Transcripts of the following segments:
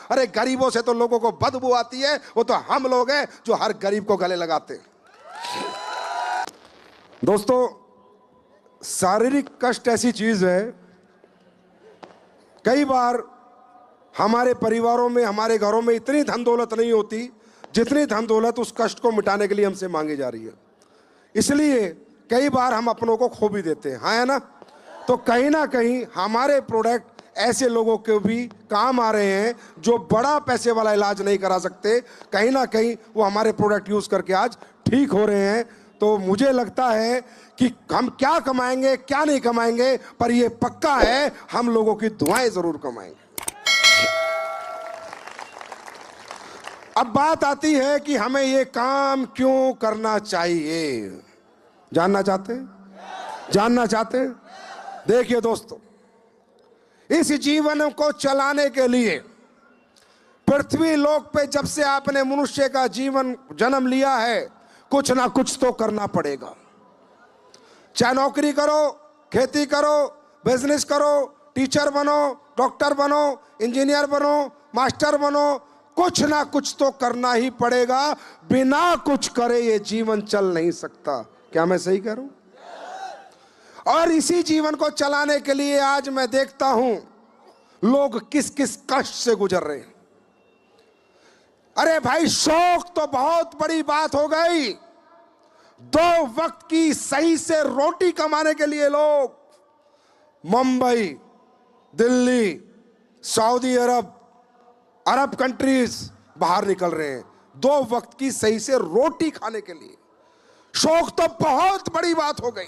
अरे गरीबों से तो लोगों को बदबू आती है, वो तो हम लोग हैं जो हर गरीब को गले लगाते हैं। दोस्तों, शारीरिक कष्ट ऐसी चीज है, कई बार हमारे परिवारों में, हमारे घरों में इतनी धन दौलत नहीं होती जितनी धन दौलत उस कष्ट को मिटाने के लिए हमसे मांगी जा रही है। इसलिए कई बार हम अपनों को खो भी देते हैं, हाँ है ना। तो कहीं ना कहीं हमारे प्रोडक्ट ऐसे लोगों के भी काम आ रहे हैं जो बड़ा पैसे वाला इलाज नहीं करा सकते, कहीं ना कहीं वो हमारे प्रोडक्ट यूज करके आज ठीक हो रहे हैं। तो मुझे लगता है कि हम क्या कमाएंगे क्या नहीं कमाएंगे, पर ये पक्का है हम लोगों की दुआएं जरूर कमाएंगे। अब बात आती है कि हमें ये काम क्यों करना चाहिए। जानना चाहते हैं? जानना चाहते हैं? देखिए दोस्तों, इस जीवन को चलाने के लिए पृथ्वी लोक पे जब से आपने मनुष्य का जीवन जन्म लिया है, कुछ ना कुछ तो करना पड़ेगा। चाहे नौकरी करो, खेती करो, बिजनेस करो, टीचर बनो, डॉक्टर बनो, इंजीनियर बनो, मास्टर बनो, कुछ ना कुछ तो करना ही पड़ेगा। बिना कुछ करे ये जीवन चल नहीं सकता। क्या मैं सही कह रहा हूं? और इसी जीवन को चलाने के लिए आज मैं देखता हूं लोग किस किस कष्ट से गुजर रहे हैं। अरे भाई, शौक तो बहुत बड़ी बात हो गई। 2 वक्त की सही से रोटी कमाने के लिए लोग मुंबई, दिल्ली, सऊदी अरब, अरब कंट्रीज बाहर निकल रहे हैं 2 वक्त की सही से रोटी खाने के लिए। शौक तो बहुत बड़ी बात हो गई,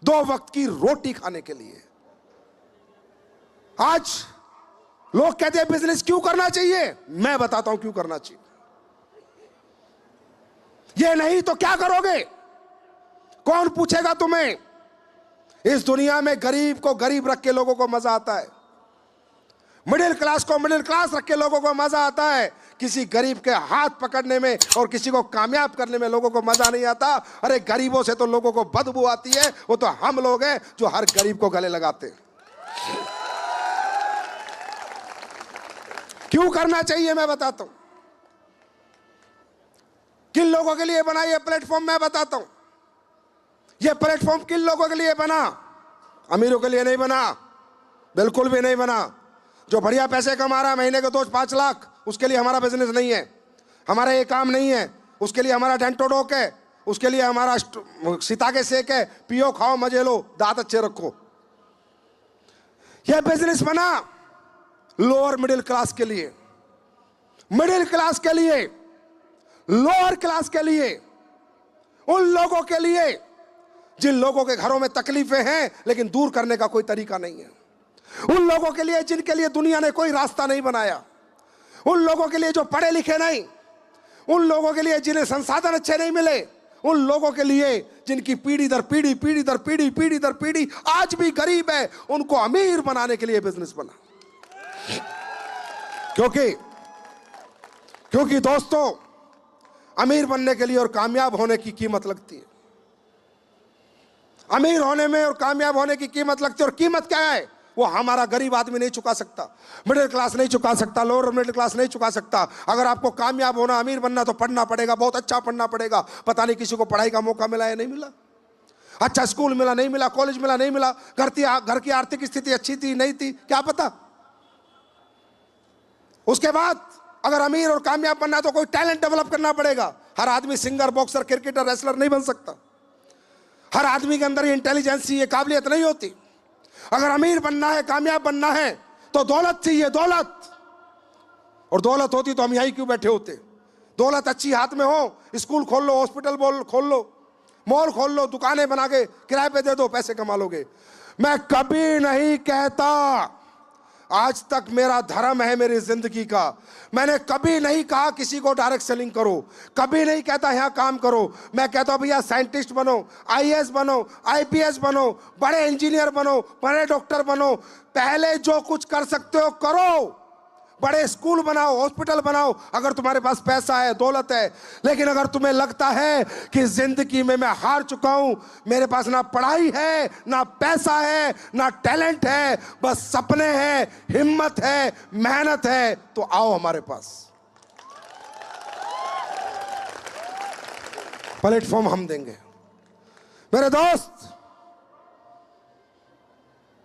2 वक्त की रोटी खाने के लिए। आज लोग कहते हैं बिजनेस क्यों करना चाहिए, मैं बताता हूं क्यों करना चाहिए। ये नहीं तो क्या करोगे? कौन पूछेगा तुम्हें? इस दुनिया में गरीब को गरीब रख के लोगों को मजा आता है, मिडिल क्लास को मिडिल क्लास रख के लोगों को मजा आता है। किसी गरीब के हाथ पकड़ने में और किसी को कामयाब करने में लोगों को मजा नहीं आता। अरे गरीबों से तो लोगों को बदबू आती है, वो तो हम लोग हैं जो हर गरीब को गले लगाते हैं। क्यों करना चाहिए मैं बताता हूं। किन लोगों के लिए बना ये प्लेटफॉर्म मैं बताता हूं। ये प्लेटफॉर्म किन लोगों के लिए बना? अमीरों के लिए नहीं बना, बिल्कुल भी नहीं बना। जो बढ़िया पैसे कमा रहा है, महीने के 2-5 लाख, उसके लिए हमारा बिजनेस नहीं है, हमारा ये काम नहीं है। उसके लिए हमारा डेंटोडोक है, उसके लिए हमारा सीताके सेक है, पियो खाओ मजे लो, दांत अच्छे रखो। यह बिजनेस बना लोअर मिडिल क्लास के लिए, मिडिल क्लास के लिए, लोअर क्लास के लिए, उन लोगों के लिए जिन लोगों के घरों में तकलीफें हैं लेकिन दूर करने का कोई तरीका नहीं है। उन लोगों के लिए जिनके लिए दुनिया ने कोई रास्ता नहीं बनाया, उन लोगों के लिए जो पढ़े लिखे नहीं, उन लोगों के लिए जिन्हें संसाधन अच्छे नहीं मिले, उन लोगों के लिए जिनकी पीढ़ी दर पीढ़ी, पीढ़ी दर पीढ़ी, पीढ़ी दर पीढ़ी आज भी गरीब है, उनको अमीर बनाने के लिए बिजनेस बना। क्योंकि दोस्तों, अमीर बनने के लिए और कामयाब होने की कीमत लगती है। अमीर होने में और कामयाब होने की कीमत लगती है। और कीमत क्या है? वो हमारा गरीब आदमी नहीं चुका सकता, मिडिल क्लास नहीं चुका सकता, लोअर मिडिल क्लास नहीं चुका सकता। अगर आपको कामयाब होना, अमीर बनना, तो पढ़ना पड़ेगा, बहुत अच्छा पढ़ना पड़ेगा। पता नहीं किसी को पढ़ाई का मौका मिला या नहीं मिला, अच्छा स्कूल मिला नहीं मिला, कॉलेज मिला नहीं मिला, घर की आर्थिक स्थिति अच्छी थी नहीं थी, क्या पता। उसके बाद अगर अमीर और कामयाब बनना है तो कोई टैलेंट डेवलप करना पड़ेगा। हर आदमी सिंगर, बॉक्सर, क्रिकेटर, रेसलर नहीं बन सकता। हर आदमी के अंदर ये इंटेलिजेंस, ये काबिलियत नहीं होती। अगर अमीर बनना है, कामयाब बनना है, तो दौलत चाहिए, दौलत। और दौलत होती तो हम यहीं क्यों बैठे होते। दौलत अच्छी हाथ में हो, स्कूल खोल लो, हॉस्पिटल खोल लो, मॉल खोल लो, दुकानें बना के किराए पे दे दो, पैसे कमा लोगे। मैं कभी नहीं कहता, आज तक मेरा धर्म है मेरी जिंदगी का, मैंने कभी नहीं कहा किसी को डायरेक्ट सेलिंग करो, कभी नहीं कहता यहां काम करो। मैं कहता हूं भैया साइंटिस्ट बनो, आईएएस बनो, आईपीएस बनो, बड़े इंजीनियर बनो, बड़े डॉक्टर बनो, पहले जो कुछ कर सकते हो करो, बड़े स्कूल बनाओ, हॉस्पिटल बनाओ, अगर तुम्हारे पास पैसा है, दौलत है। लेकिन अगर तुम्हें लगता है कि जिंदगी में मैं हार चुका हूं, मेरे पास ना पढ़ाई है, ना पैसा है, ना टैलेंट है, बस सपने हैं, हिम्मत है, मेहनत है, तो आओ हमारे पास। प्लेटफॉर्म हम देंगे। मेरे दोस्त,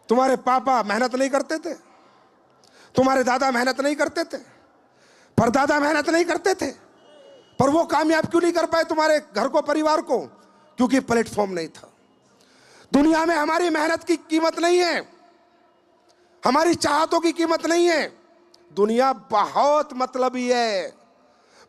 तुम्हारे पापा मेहनत नहीं करते थे, तुम्हारे दादा मेहनत नहीं करते थे, परदादा मेहनत नहीं करते थे, पर वो कामयाब क्यों नहीं कर पाए तुम्हारे घर को, परिवार को? क्योंकि प्लेटफॉर्म नहीं था। दुनिया में हमारी मेहनत की कीमत नहीं है, हमारी चाहतों की कीमत नहीं है। दुनिया बहुत मतलबी है,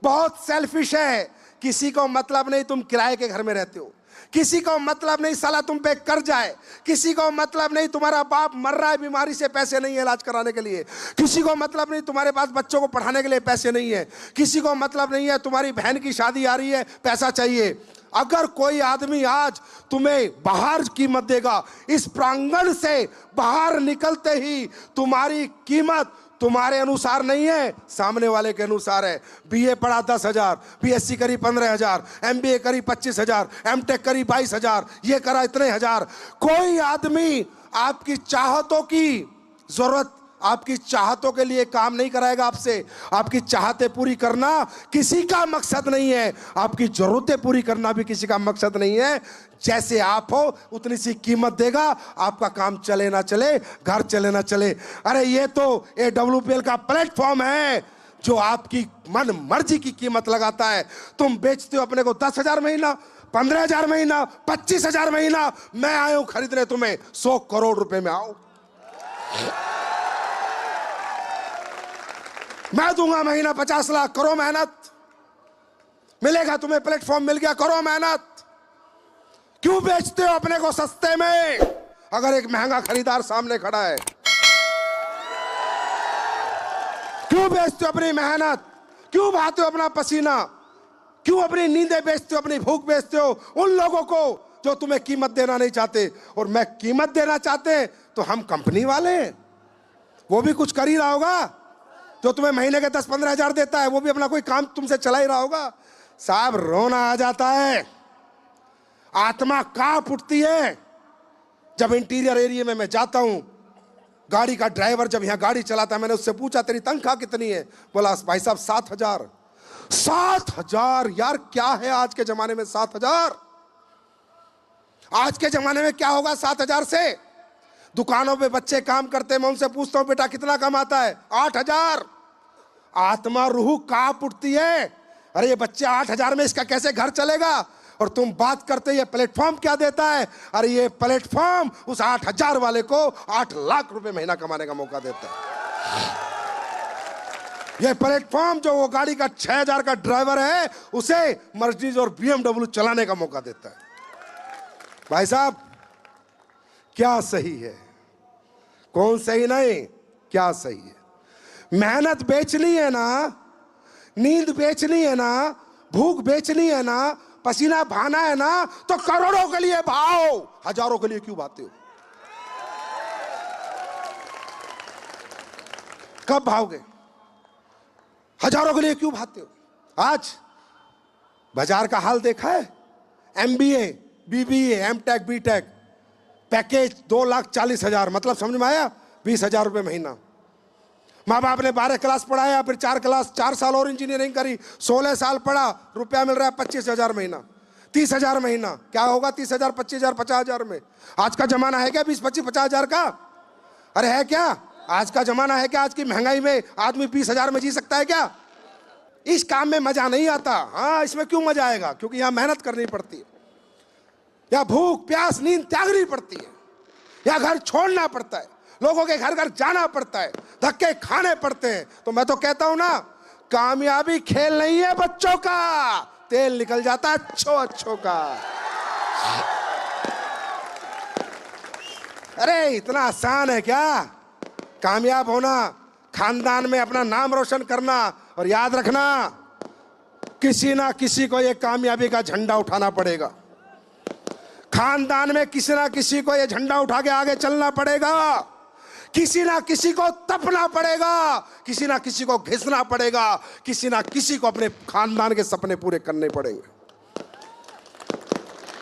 बहुत सेल्फिश है। किसी को मतलब नहीं तुम किराए के घर में रहते हो, किसी को मतलब नहीं साला तुम पे कर्ज आए, किसी को मतलब नहीं तुम्हारा बाप मर रहा है, बीमारी से पैसे नहीं है इलाज कराने के लिए, किसी को मतलब नहीं तुम्हारे पास बच्चों को पढ़ाने के लिए पैसे नहीं है, किसी को मतलब नहीं है तुम्हारी बहन की शादी आ रही है, पैसा चाहिए। अगर कोई आदमी आज तुम्हें बाहर कीमत देगा, इस प्रांगण से बाहर निकलते ही तुम्हारी कीमत तुम्हारे अनुसार नहीं है, सामने वाले के अनुसार है। बीए पढ़ा 10,000, बीएससी करी 15,000, एमबीए करी 25,000, एमटेक करी 22,000, ये करा इतने हजार। कोई आदमी आपकी चाहतों की जरूरत, आपकी चाहतों के लिए काम नहीं कराएगा आपसे। आपकी चाहतें पूरी करना किसी का मकसद नहीं है, आपकी जरूरतें पूरी करना भी किसी का मकसद नहीं है। जैसे आप हो उतनी सी कीमत देगा, आपका काम चले ना चले, घर चले ना चले। अरे ये तो AWPL का प्लेटफॉर्म है जो आपकी मन मर्जी की कीमत लगाता है। तुम बेचते हो अपने को 10,000 महीना, 15,000 महीना, 25,000 महीना, मैं आया हूं खरीदने तुम्हें 100 करोड़ रुपए में। आओ, मैं दूंगा महीना 50 लाख, करो मेहनत, मिलेगा तुम्हें, प्लेटफॉर्म मिल गया, करो मेहनत। क्यों बेचते हो अपने को सस्ते में अगर एक महंगा खरीदार सामने खड़ा है? क्यों बेचते हो अपनी मेहनत? क्यों बहाते हो अपना पसीना? क्यों अपनी नींदें बेचते हो, अपनी भूख बेचते हो उन लोगों को जो तुम्हें कीमत देना नहीं चाहते? और मैं कीमत देना चाहते हैं तो हम कंपनी वाले हैं, वो भी कुछ कर ही रहा होगा। जो तुम्हें महीने के 10-15 हजार देता है वो भी अपना कोई काम तुमसे चला ही रहा होगा। साहब रोना आ जाता है, आत्मा कांप उठती है जब इंटीरियर एरिया में मैं जाता हूं। गाड़ी का ड्राइवर जब यहां गाड़ी चलाता है, मैंने उससे पूछा तेरी तनख्वाह कितनी है? बोला भाई साहब 7,000। 7,000 यार, क्या है आज के जमाने में 7,000? आज के जमाने में क्या होगा 7,000 से? दुकानों पे बच्चे काम करते हैं, मैं उनसे पूछता हूं बेटा कितना कमाता है? 8,000। आत्मा रूह कांप उठती है, अरे ये बच्चे 8,000 में इसका कैसे घर चलेगा? और तुम बात करते ये प्लेटफॉर्म क्या देता है? अरे ये प्लेटफॉर्म उस 8,000 वाले को 8 लाख रुपए महीना कमाने का मौका देता है। ये प्लेटफॉर्म जो वो गाड़ी का 6,000 का ड्राइवर है उसे मर्सिडीज और BMW चलाने का मौका देता है। भाई साहब क्या सही है, कौन सही नहीं, क्या सही है? मेहनत बेचनी है ना, नींद बेचनी है ना, भूख बेचनी है ना, पसीना बहाना है ना, तो करोड़ों के लिए भाओ, हजारों के लिए क्यों भाते हो? कब भाओगे? हजारों के लिए क्यों भाते हो? आज बाजार का हाल देखा है? MBA, BBA, MTech, BTech package 2,40,000, मतलब समझ में आया? 20,000 रुपए महीना। माँ बाप ने 12 क्लास पढ़ाया, फिर 4 साल और इंजीनियरिंग करी, 16 साल पढ़ा, रुपया मिल रहा है 25,000 महीना, 30,000 महीना। क्या होगा 30,000, 25,000, 50,000 में? आज का जमाना है क्या 20, 25, 50,000 का? अरे है क्या? आज का जमाना है क्या? आज की महंगाई में आदमी 20,000 में जी सकता है क्या? इस काम में मजा नहीं आता। हाँ, इसमें क्यों मजा आएगा? क्योंकि यहाँ मेहनत करनी पड़ती है, या भूख प्यास नींद त्यागनी पड़ती है, या घर छोड़ना पड़ता है, लोगों के घर घर जाना पड़ता है, धक्के खाने पड़ते हैं। तो मैं तो कहता हूं ना, कामयाबी खेल नहीं है बच्चों का, तेल निकल जाता है अच्छों का। अरे इतना आसान है क्या कामयाब होना? खानदान में अपना नाम रोशन करना। और याद रखना, किसी ना किसी को ये कामयाबी का झंडा उठाना पड़ेगा। खानदान में किसी ना किसी को ये झंडा उठा के आगे चलना पड़ेगा किसी ना किसी को तपना पड़ेगा, किसी ना किसी को घिसना पड़ेगा, किसी ना किसी को अपने खानदान के सपने पूरे करने पड़ेंगे।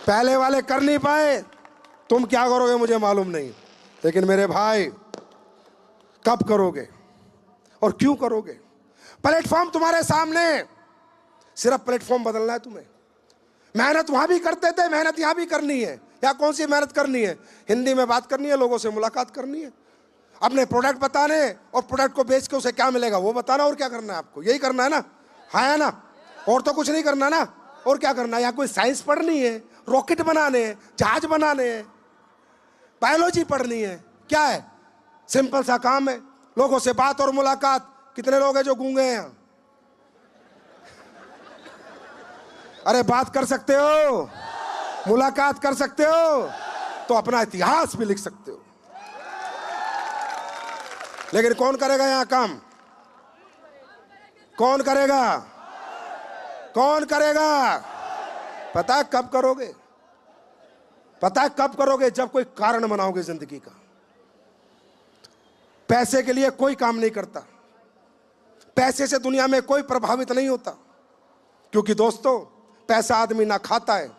पहले वाले कर नहीं पाए, तुम क्या करोगे मुझे मालूम नहीं, लेकिन मेरे भाई कब करोगे और क्यों करोगे? प्लेटफॉर्म तुम्हारे सामने, सिर्फ प्लेटफॉर्म बदलना है तुम्हें। मेहनत वहां भी करते थे, मेहनत यहां भी करनी है। या कौन सी मेहनत करनी है? हिंदी में बात करनी है, लोगों से मुलाकात करनी है, अपने प्रोडक्ट बताने और प्रोडक्ट को बेच के उसे क्या मिलेगा वो बताना। और क्या करना है आपको? यही करना है ना? है ना? और तो कुछ नहीं करना ना। और क्या करना है? यहाँ कोई साइंस पढ़नी है, रॉकेट बनाने हैं, जहाज बनाने हैं, बायोलॉजी पढ़नी है? क्या है? सिंपल सा काम है, लोगों से बात और मुलाकात। कितने लोग हैं जो गूंगे हैं यहाँ? अरे बात कर सकते हो, मुलाकात कर सकते हो, तो अपना इतिहास भी लिख सकते हो। लेकिन कौन करेगा यहां काम? कौन करेगा? कौन करेगा? पता है कब करोगे? पता है कब करोगे? जब कोई कारण बनाओगे जिंदगी का। पैसे के लिए कोई काम नहीं करता, पैसे से दुनिया में कोई प्रभावित नहीं होता, क्योंकि दोस्तों पैसा आदमी ना खाता है,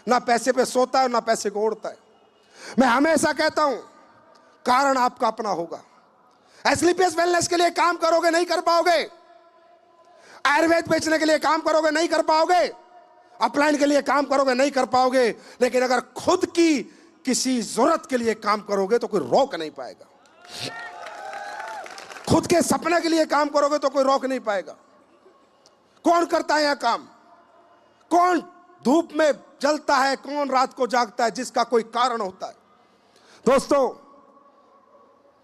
ना पैसे पे सोता है, ना पैसे को ओढ़ता है। मैं हमेशा कहता हूं कारण आपका अपना होगा। एस्क्लेपियस वेलनेस के लिए काम करोगे नहीं कर पाओगे, आयुर्वेद बेचने के लिए काम करोगे नहीं कर पाओगे, अपलाइन के लिए काम करोगे नहीं कर पाओगे, लेकिन अगर खुद की किसी जरूरत के लिए काम करोगे तो कोई रोक नहीं पाएगा। खुद के सपने के लिए काम करोगे तो कोई रोक नहीं पाएगा। कौन करता है यह काम? कौन धूप में जलता है? कौन रात को जागता है? जिसका कोई कारण होता है। दोस्तों,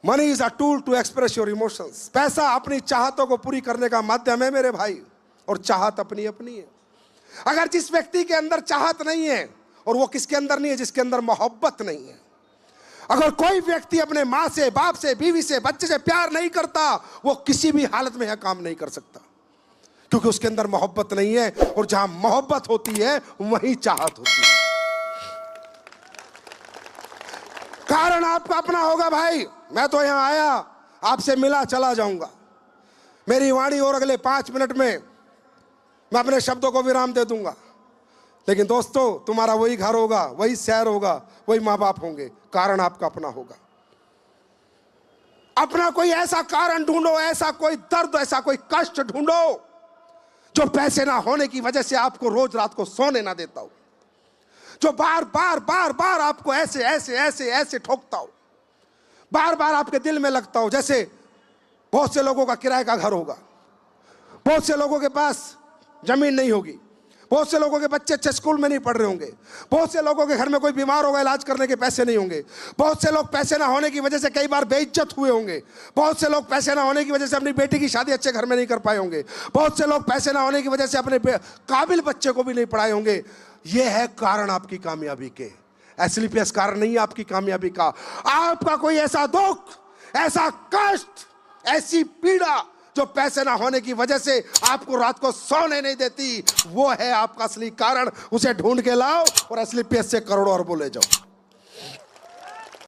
money is a tool to express your emotions. पैसा अपनी चाहतों को पूरी करने का माध्यम है मेरे भाई, और चाहत अपनी अपनी है। अगर जिस व्यक्ति के अंदर चाहत नहीं है, और वो किसके अंदर नहीं है? जिसके अंदर मोहब्बत नहीं है। अगर कोई व्यक्ति अपने माँ से, बाप से, बीवी से, बच्चे से प्यार नहीं करता, वो किसी भी हालत में यह काम नहीं कर सकता, क्योंकि उसके अंदर मोहब्बत नहीं है। और जहां मोहब्बत होती है वहीं चाहत होती है। कारण आपका अपना होगा भाई। मैं तो यहां आया, आपसे मिला, चला जाऊंगा। मेरी वाणी और अगले 5 मिनट में मैं अपने शब्दों को विराम दे दूंगा। लेकिन दोस्तों, तुम्हारा वही घर होगा, वही शहर होगा, वही माँ बाप होंगे। कारण आपका अपना होगा। अपना कोई ऐसा कारण ढूंढो, ऐसा कोई दर्द, ऐसा कोई कष्ट ढूंढो जो पैसे ना होने की वजह से आपको रोज रात को सोने ना देता हो, जो बार बार बार बार आपको ऐसे ऐसे ऐसे ऐसे ठोकता हो, बार बार आपके दिल में लगता हो। जैसे बहुत से लोगों का किराए का घर होगा, बहुत से लोगों के पास जमीन नहीं होगी, बहुत से लोगों के बच्चे अच्छे स्कूल में नहीं पढ़ रहे होंगे, बहुत से लोगों के घर में कोई बीमार होगा, इलाज करने के पैसे नहीं होंगे, बहुत से लोग पैसे ना होने की वजह से कई बार बेइज्जत हुए होंगे, बहुत से लोग पैसे ना होने की वजह से अपनी बेटी की शादी अच्छे घर में नहीं कर पाए होंगे, बहुत से लोग पैसे ना होने की वजह से अपने काबिल बच्चे को भी नहीं पढ़ाए होंगे। ये है कारण आपकी कामयाबी के। एस्क्लेपियस कारण नहीं है आपकी कामयाबी का। आपका कोई ऐसा दुख, ऐसा कष्ट, ऐसी पीड़ा जो पैसे ना होने की वजह से आपको रात को सोने नहीं देती, वो है आपका असली कारण। उसे ढूंढ के लाओ और एस्क्लेपियस से करोड़ों अरबों ले जाओ।